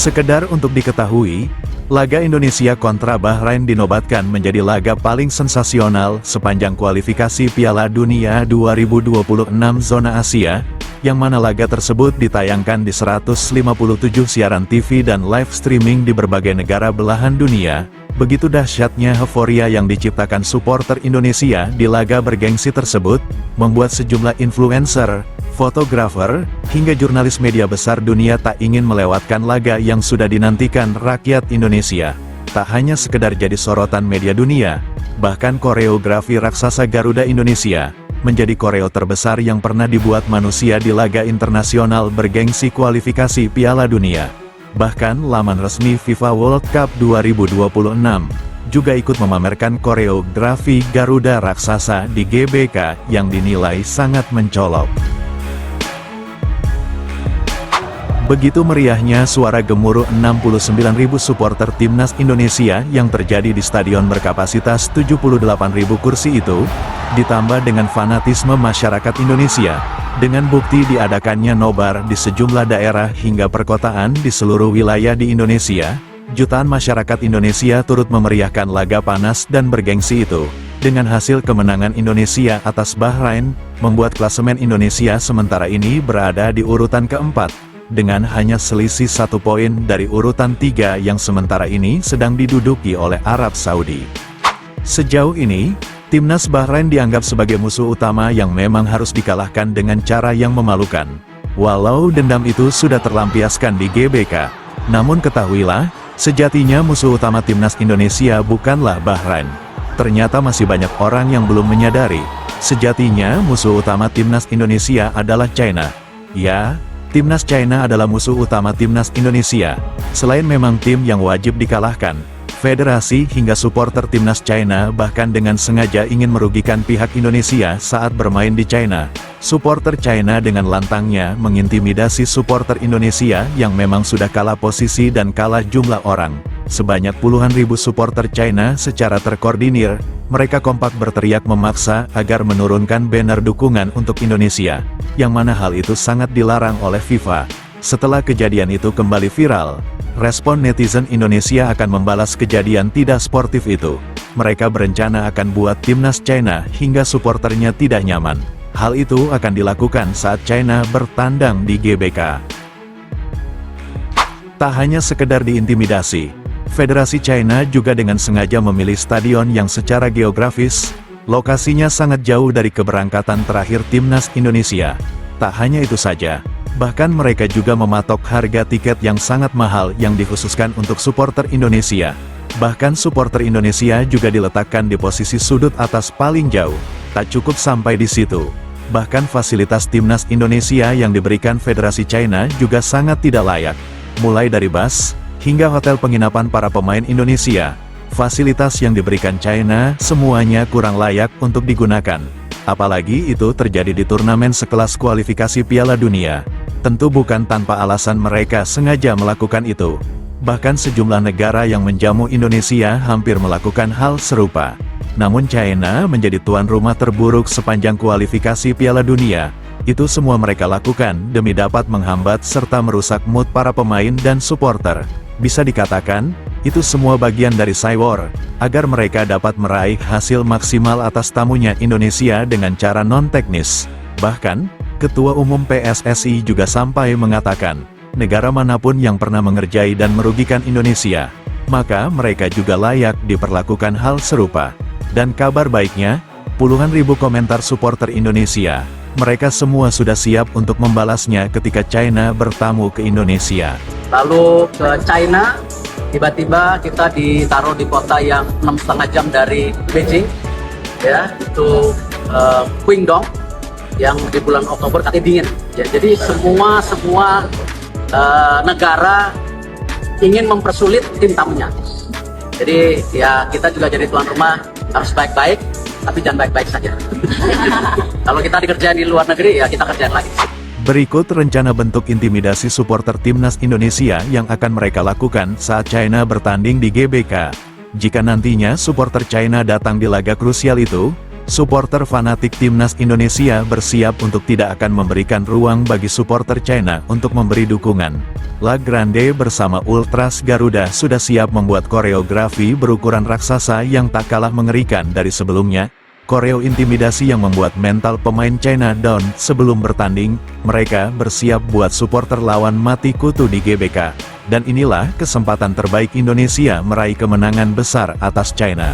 Sekedar untuk diketahui, laga Indonesia kontra Bahrain dinobatkan menjadi laga paling sensasional sepanjang kualifikasi Piala Dunia 2026 zona Asia, yang mana laga tersebut ditayangkan di 157 siaran TV dan live streaming di berbagai negara belahan dunia. Begitu dahsyatnya euforia yang diciptakan supporter Indonesia di laga bergengsi tersebut, membuat sejumlah influencer, fotografer, hingga jurnalis media besar dunia tak ingin melewatkan laga yang sudah dinantikan rakyat Indonesia. Tak hanya sekedar jadi sorotan media dunia, bahkan koreografi raksasa Garuda Indonesia menjadi koreo terbesar yang pernah dibuat manusia di laga internasional bergengsi kualifikasi Piala Dunia. Bahkan laman resmi FIFA World Cup 2026 juga ikut memamerkan koreografi Garuda raksasa di GBK yang dinilai sangat mencolok. Begitu meriahnya suara gemuruh 69.000 supporter timnas Indonesia yang terjadi di stadion berkapasitas 78.000 kursi itu, ditambah dengan fanatisme masyarakat Indonesia, dengan bukti diadakannya nobar di sejumlah daerah hingga perkotaan di seluruh wilayah di Indonesia, jutaan masyarakat Indonesia turut memeriahkan laga panas dan bergengsi itu. Dengan hasil kemenangan Indonesia atas Bahrain, membuat klasemen Indonesia sementara ini berada di urutan keempat, dengan hanya selisih 1 poin dari urutan 3 yang sementara ini sedang diduduki oleh Arab Saudi. Sejauh ini, timnas Bahrain dianggap sebagai musuh utama yang memang harus dikalahkan dengan cara yang memalukan. Walau dendam itu sudah terlampiaskan di GBK, namun ketahuilah, sejatinya musuh utama timnas Indonesia bukanlah Bahrain. Ternyata masih banyak orang yang belum menyadari, sejatinya musuh utama timnas Indonesia adalah China. Ya, timnas China adalah musuh utama timnas Indonesia. Selain memang tim yang wajib dikalahkan, federasi hingga supporter timnas China bahkan dengan sengaja ingin merugikan pihak Indonesia saat bermain di China. Supporter China dengan lantangnya mengintimidasi supporter Indonesia yang memang sudah kalah posisi dan kalah jumlah orang. Sebanyak puluhan ribu supporter China secara terkoordinir, mereka kompak berteriak memaksa agar menurunkan banner dukungan untuk Indonesia, yang mana hal itu sangat dilarang oleh FIFA. Setelah kejadian itu kembali viral, respon netizen Indonesia akan membalas kejadian tidak sportif itu. Mereka berencana akan buat timnas China hingga supporternya tidak nyaman. Hal itu akan dilakukan saat China bertandang di GBK. Tak hanya sekedar diintimidasi, Federasi China juga dengan sengaja memilih stadion yang secara geografis, lokasinya sangat jauh dari keberangkatan terakhir timnas Indonesia. Tak hanya itu saja, bahkan mereka juga mematok harga tiket yang sangat mahal yang dikhususkan untuk supporter Indonesia. Bahkan supporter Indonesia juga diletakkan di posisi sudut atas paling jauh. Tak cukup sampai di situ, bahkan fasilitas timnas Indonesia yang diberikan Federasi China juga sangat tidak layak. Mulai dari bus hingga hotel penginapan para pemain Indonesia, fasilitas yang diberikan China semuanya kurang layak untuk digunakan. Apalagi itu terjadi di turnamen sekelas kualifikasi Piala Dunia. Tentu bukan tanpa alasan mereka sengaja melakukan itu. Bahkan sejumlah negara yang menjamu Indonesia hampir melakukan hal serupa. Namun China menjadi tuan rumah terburuk sepanjang kualifikasi Piala Dunia. Itu semua mereka lakukan demi dapat menghambat serta merusak mood para pemain dan supporter. Bisa dikatakan, itu semua bagian dari Cywar, agar mereka dapat meraih hasil maksimal atas tamunya Indonesia dengan cara non-teknis. Bahkan, Ketua Umum PSSI juga sampai mengatakan, negara manapun yang pernah mengerjai dan merugikan Indonesia, maka mereka juga layak diperlakukan hal serupa. Dan kabar baiknya, puluhan ribu komentar supporter Indonesia, mereka semua sudah siap untuk membalasnya ketika China bertamu ke Indonesia. Lalu ke China, tiba-tiba kita ditaruh di kota yang 6,5 jam dari Beijing, ya, itu Qingdong, yang di bulan Oktober katanya dingin. Ya, jadi semua negara ingin mempersulit tim tamunya. Jadi ya kita juga jadi tuan rumah harus baik-baik, tapi jangan baik-baik saja. Kalau kita dikerjain di luar negeri, ya kita kerjain lagi. Berikut rencana bentuk intimidasi supporter timnas Indonesia yang akan mereka lakukan saat China bertanding di GBK. Jika nantinya supporter China datang di laga krusial itu, supporter fanatik timnas Indonesia bersiap untuk tidak akan memberikan ruang bagi supporter China untuk memberi dukungan. La Grande bersama Ultras Garuda sudah siap membuat koreografi berukuran raksasa yang tak kalah mengerikan dari sebelumnya. Koreo intimidasi yang membuat mental pemain China down sebelum bertanding. Mereka bersiap buat supporter lawan mati kutu di GBK. Dan inilah kesempatan terbaik Indonesia meraih kemenangan besar atas China.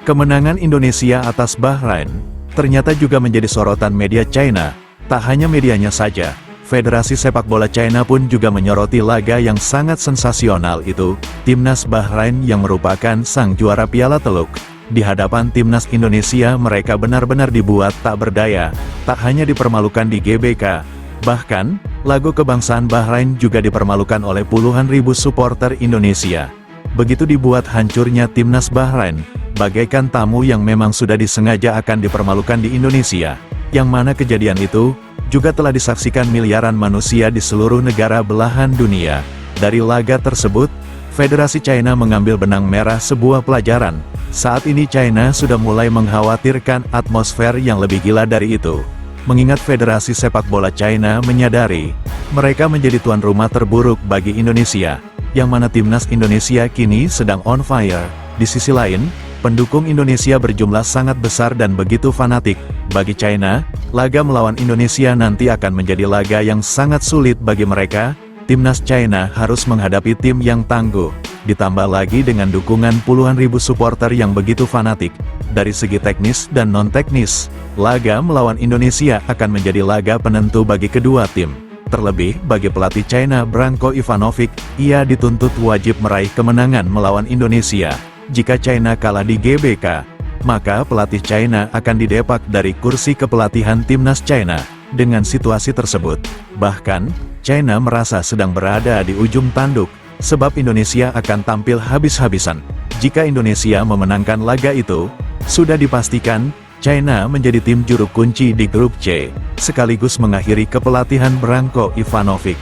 Kemenangan Indonesia atas Bahrain ternyata juga menjadi sorotan media China. Tak hanya medianya saja, Federasi Sepak Bola China pun juga menyoroti laga yang sangat sensasional itu, Timnas Bahrain yang merupakan sang juara Piala Teluk. Di hadapan Timnas Indonesia mereka benar-benar dibuat tak berdaya, tak hanya dipermalukan di GBK. Bahkan, lagu kebangsaan Bahrain juga dipermalukan oleh puluhan ribu supporter Indonesia. Begitu dibuat hancurnya Timnas Bahrain, bagaikan tamu yang memang sudah disengaja akan dipermalukan di Indonesia, yang mana kejadian itu juga telah disaksikan miliaran manusia di seluruh negara belahan dunia. Dari laga tersebut, Federasi China mengambil benang merah sebuah pelajaran. Saat ini China sudah mulai mengkhawatirkan atmosfer yang lebih gila dari itu. Mengingat Federasi Sepak Bola China menyadari, mereka menjadi tuan rumah terburuk bagi Indonesia, yang mana Timnas Indonesia kini sedang on fire. Di sisi lain, pendukung Indonesia berjumlah sangat besar dan begitu fanatik. Bagi China, laga melawan Indonesia nanti akan menjadi laga yang sangat sulit bagi mereka. Timnas China harus menghadapi tim yang tangguh, ditambah lagi dengan dukungan puluhan ribu supporter yang begitu fanatik. Dari segi teknis dan non-teknis, laga melawan Indonesia akan menjadi laga penentu bagi kedua tim. Terlebih, bagi pelatih China Branko Ivanovic, ia dituntut wajib meraih kemenangan melawan Indonesia. Jika China kalah di GBK, maka pelatih China akan didepak dari kursi kepelatihan Timnas China. Dengan situasi tersebut, bahkan, China merasa sedang berada di ujung tanduk, sebab Indonesia akan tampil habis-habisan. Jika Indonesia memenangkan laga itu, sudah dipastikan, China menjadi tim juru kunci di grup C, sekaligus mengakhiri kepelatihan Branko Ivanovic.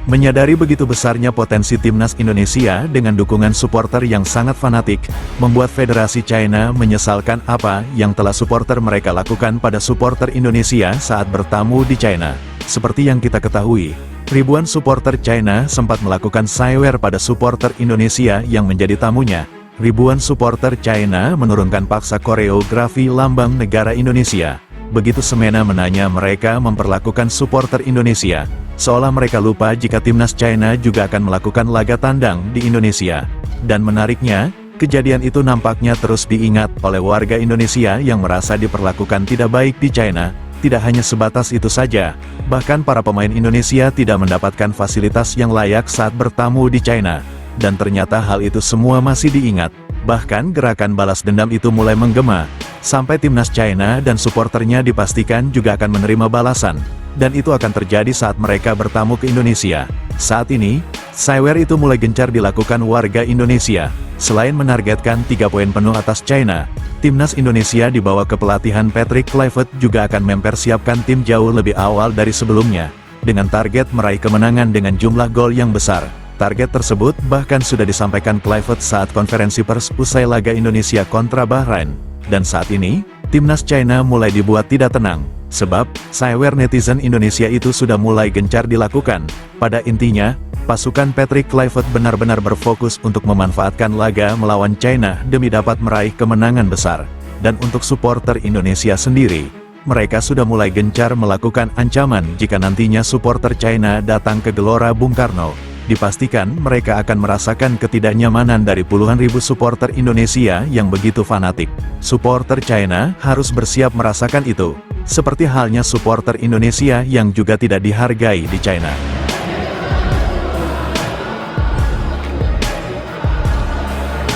Menyadari begitu besarnya potensi Timnas Indonesia dengan dukungan supporter yang sangat fanatik, membuat Federasi China menyesalkan apa yang telah supporter mereka lakukan pada supporter Indonesia saat bertamu di China. Seperti yang kita ketahui, ribuan supporter China sempat melakukan saywer pada supporter Indonesia yang menjadi tamunya. Ribuan supporter China menurunkan paksa koreografi lambang negara Indonesia. Begitu semena menanya mereka memperlakukan supporter Indonesia, seolah mereka lupa jika Timnas China juga akan melakukan laga tandang di Indonesia. Dan menariknya, kejadian itu nampaknya terus diingat oleh warga Indonesia yang merasa diperlakukan tidak baik di China. Tidak hanya sebatas itu saja, bahkan para pemain Indonesia tidak mendapatkan fasilitas yang layak saat bertamu di China. Dan ternyata hal itu semua masih diingat. Bahkan gerakan balas dendam itu mulai menggema, sampai Timnas China dan supporternya dipastikan juga akan menerima balasan. Dan itu akan terjadi saat mereka bertamu ke Indonesia. Saat ini, saywer itu mulai gencar dilakukan warga Indonesia. Selain menargetkan 3 poin penuh atas China, Timnas Indonesia di bawah kepelatihan Patrick Kluivert juga akan mempersiapkan tim jauh lebih awal dari sebelumnya, dengan target meraih kemenangan dengan jumlah gol yang besar. Target tersebut bahkan sudah disampaikan Kluivert saat konferensi pers usai laga Indonesia kontra Bahrain. Dan saat ini, Timnas China mulai dibuat tidak tenang, sebab saywer netizen Indonesia itu sudah mulai gencar dilakukan. Pada intinya, pasukan Patrick Kluivert benar-benar berfokus untuk memanfaatkan laga melawan China demi dapat meraih kemenangan besar. Dan untuk supporter Indonesia sendiri, mereka sudah mulai gencar melakukan ancaman jika nantinya supporter China datang ke Gelora Bung Karno. Dipastikan mereka akan merasakan ketidaknyamanan dari puluhan ribu supporter Indonesia yang begitu fanatik. Supporter China harus bersiap merasakan itu, seperti halnya supporter Indonesia yang juga tidak dihargai di China.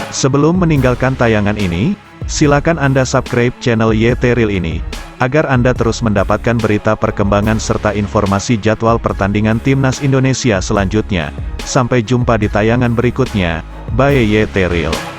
Sebelum meninggalkan tayangan ini, silakan Anda subscribe channel YT Real ini, agar Anda terus mendapatkan berita perkembangan serta informasi jadwal pertandingan Timnas Indonesia selanjutnya. Sampai jumpa di tayangan berikutnya. Bye Teril.